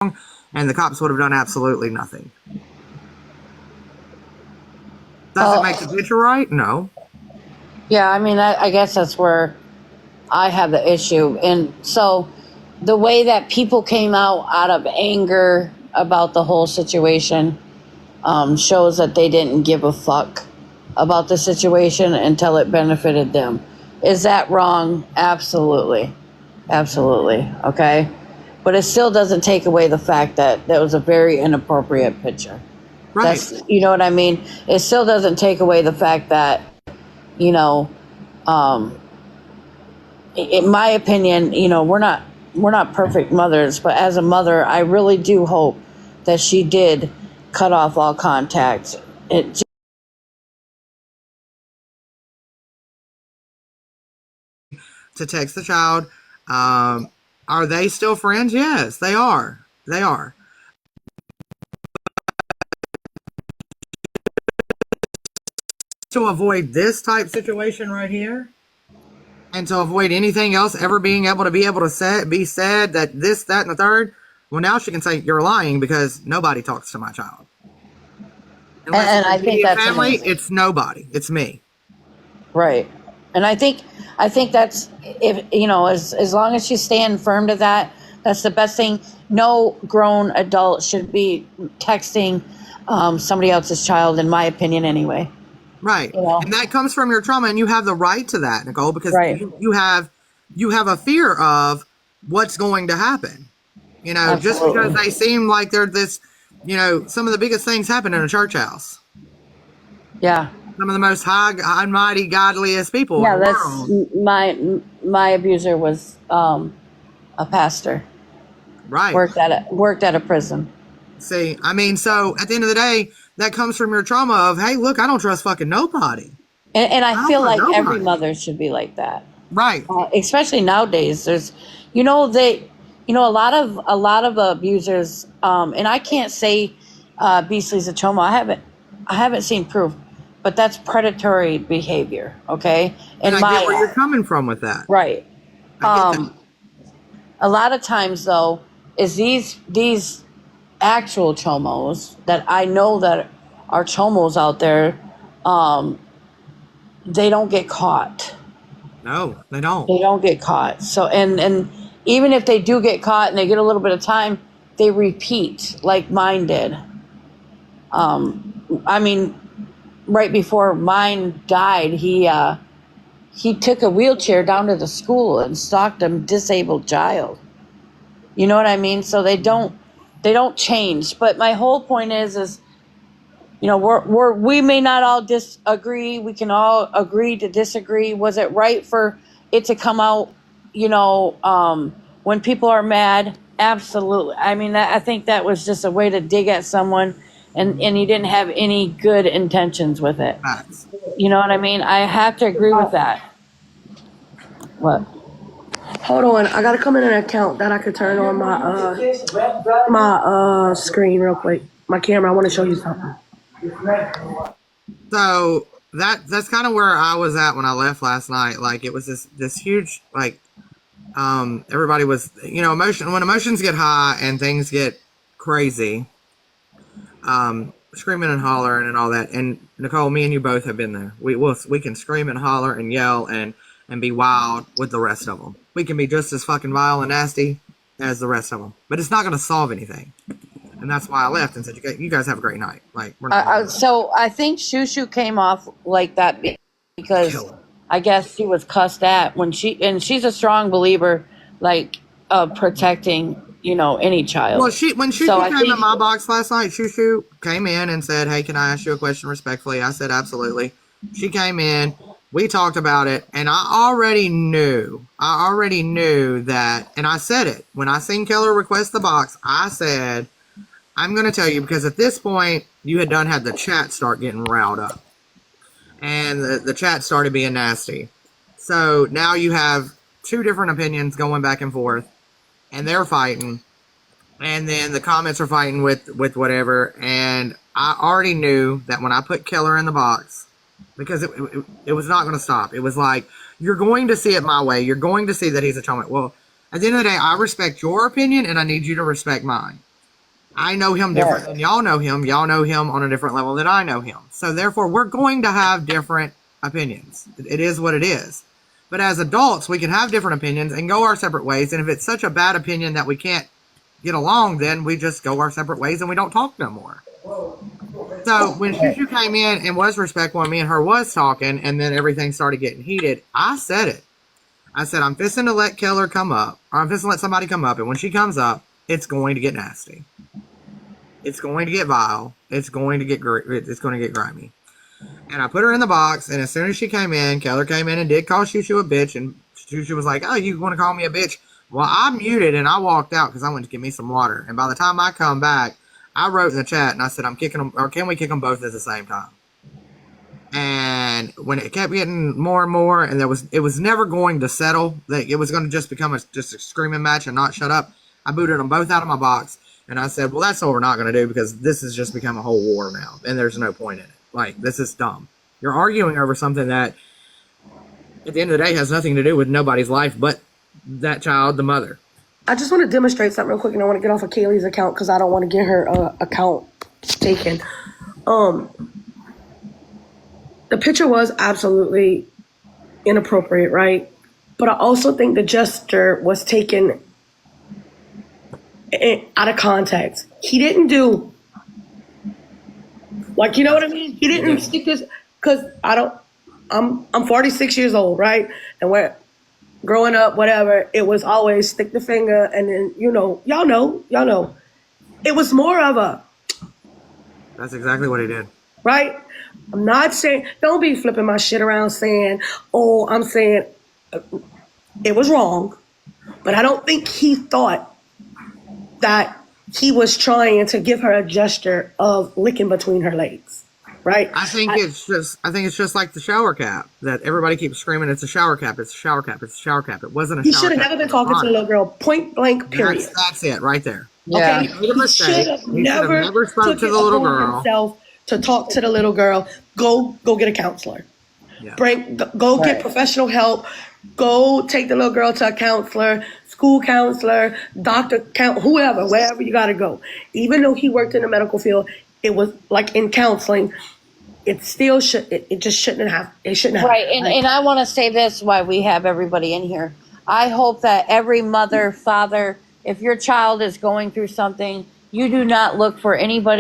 and the cops would have done absolutely nothing. Does it make the picture right? No. Yeah, I mean, I guess that's where I have the issue. And so the way that people came out of anger about the whole situation shows that they didn't give a fuck about the situation until it benefited them. Is that wrong? Absolutely. Absolutely. Okay. But it still doesn't take away the fact that that was a very inappropriate picture. Right. That's, you know what I mean? It still doesn't take away the fact that, you know, in my opinion, you know, we're not perfect mothers, but as a mother, I really do hope that she did cut off all contact. It To text the child. Are they still friends? Yes, they are. They are. To avoid this type situation right here, and to avoid anything else ever being able to be said that this, that, and the third, well, now she can say you're lying because nobody talks to my child. Unless and I it's think that's family, amazing. it's nobody. It's me. Right. And I think that's, if you know, as long as she's staying firm to that, that's the best thing. No grown adult should be texting somebody else's child, in my opinion, anyway. Right. You know? And that comes from your trauma, and you have the right to that, Nicole, because Right. you have a fear of what's going to happen. You know, Absolutely. just because they seem like they're this, you know, some of the biggest things happen in a church house. Yeah. Some of the most high and mighty, godliest people Yeah, in the that's world. my abuser was a pastor. Right. Worked at a prison. See, I mean, so at the end of the day, that comes from your trauma of, hey, look, I don't trust fucking nobody. And I I feel don't trust like every nobody. mother should be like that. Right. Especially nowadays. There's, you know, a lot of abusers, and I can't say Beasley's a choma. I haven't seen proof, but that's predatory behavior. Okay, And in I get my where you're coming from with that. right. I get that. A lot of times though, is these actual chomos that I know that are chomos out there, they don't get caught. No, they don't. They don't get caught. So and even if they do get caught and they get a little bit of time, they repeat like mine did. I mean, right before mine died, he took a wheelchair down to the school and stalked a disabled child. You know what I mean? So they don't change. But my whole point is you know, we may not all disagree. We can all agree to disagree. Was it right for it to come out, you know, when people are mad? Absolutely. I mean, I think that was just a way to dig at someone, and he didn't have any good intentions with it. Facts. You know what I mean? I have to agree with that. What? Hold on, I gotta come in an account that I could turn on my screen real quick. My camera, I want to show you something. So that's kind of where I was at when I left last night. Like, it was this huge, like, everybody was, you know, when emotions get high and things get crazy, screaming and hollering and all that. And Nicole, me and you both have been there. We can scream and holler and yell and be wild with the rest of them. We can be just as fucking vile and nasty as the rest of them, but it's not going to solve anything. And that's why I left and said, you guys have a great night. Like, we're not. So I think Shushu came off like that because I guess she was cussed at when she's a strong believer, like, of protecting, you know, any child. Well, when Shushu came in my box last night, Shushu came in and said, hey, can I ask you a question respectfully? I said, absolutely. She came in, we talked about it, and I already knew that, and I said it. When I seen Keller request the box, I said, I'm going to tell you, because at this point, you had the chat start getting riled up. And the chat started being nasty. So now you have two different opinions going back and forth, and they're fighting. And then the comments are fighting with whatever. And I already knew that when I put Keller in the box, because it was not going to stop. It was like, you're going to see it my way. You're going to see that he's a chummet. Well, at the end of the day, I respect your opinion, and I need you to respect mine. I know him different than y'all know him. Y'all know him on a different level than I know him. So therefore, we're going to have different opinions. It is what it is. But as adults, we can have different opinions and go our separate ways. And if it's such a bad opinion that we can't get along, then we just go our separate ways and we don't talk no more. So when Shushu came in and was respectful and me and her was talking and then everything started getting heated, I said it. I said, I'm fisting to let Keller come up, or I'm fisting to let somebody come up, and when she comes up, it's going to get nasty. It's going to get vile. It's going to get grimy. And I put her in the box, and as soon as she came in, Keller came in and did call Shushu a bitch, and Shushu was like, oh, you want to call me a bitch? Well, I muted and I walked out because I went to get me some water. And by the time I come back, I wrote in the chat and I said, I'm kicking them, or can we kick them both at the same time? And when it kept getting more and more, and it was never going to settle, that it was going to just become just a screaming match and not shut up, I booted them both out of my box. And I said, well, that's what we're not going to do because this has just become a whole war now. And there's no point in it. Like, this is dumb. You're arguing over something that, at the end of the day, has nothing to do with nobody's life but that child, the mother. I just want to demonstrate something real quick, and I want to get off of Kaylee's account because I don't want to get her account taken. The picture was absolutely inappropriate, right? But I also think the gesture was taken out of context. He didn't do, like, you know what I mean? He didn't stick this, because I'm 46 years old, right? And we're growing up, whatever, it was always stick the finger and then, y'all know. It was more of a. That's exactly what he did. Right? I'm not saying, don't be flipping my shit around saying, oh, I'm saying it was wrong. But I don't think he thought that he was trying to give her a gesture of licking between her legs. Right? I think it's just like the shower cap that everybody keeps screaming. It's a shower cap. It's a shower cap. It's a shower cap. It wasn't a shower cap. He should have never been talking to the little girl. Point blank. Period. That's it right there. Yeah. Okay. He should have never spoke to the little girl. Himself to talk to the little girl. Go get a counselor. Yeah. Go get professional help. Go take the little girl to a counselor, school counselor, doctor, whoever, wherever you got to go. Even though he worked in the medical field, it was like in counseling. It still it just shouldn't have. It shouldn't have. Right, and I want to say this while we have everybody in here. I hope that every mother, father, if your child is going through something, you do not look for anybody